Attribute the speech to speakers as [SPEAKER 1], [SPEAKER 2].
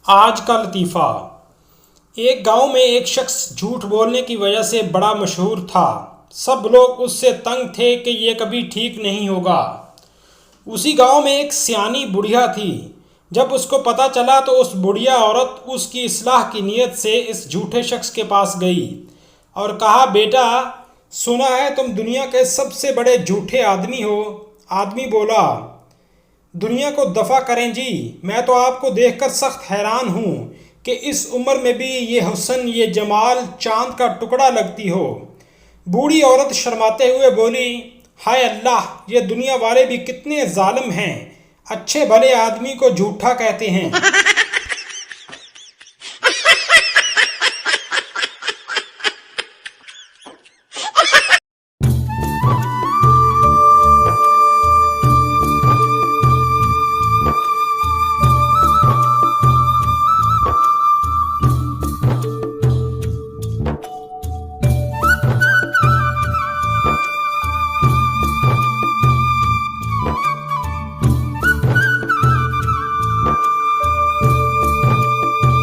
[SPEAKER 1] आज का लतीफ़ा। एक गांव में एक शख्स झूठ बोलने की वजह से बड़ा मशहूर था। सब लोग उससे तंग थे कि यह कभी ठीक नहीं होगा। उसी गांव में एक सियानी बुढ़िया थी। जब उसको पता चला तो उस बुढ़िया औरत उसकी इस्लाह की नीयत से इस झूठे शख्स के पास गई और कहा, बेटा, सुना है तुम दुनिया के सबसे बड़े झूठे आदमी हो। आदमी बोला, दुनिया को दफ़ा करें जी, मैं तो आपको देखकर सख्त हैरान हूँ कि इस उम्र में भी ये हुस्न, ये जमाल चांद का टुकड़ा लगती हो। बूढ़ी औरत शर्माते हुए बोली, हाय अल्लाह, ये दुनिया वाले भी कितने जालिम हैं, अच्छे भले आदमी को झूठा कहते हैं।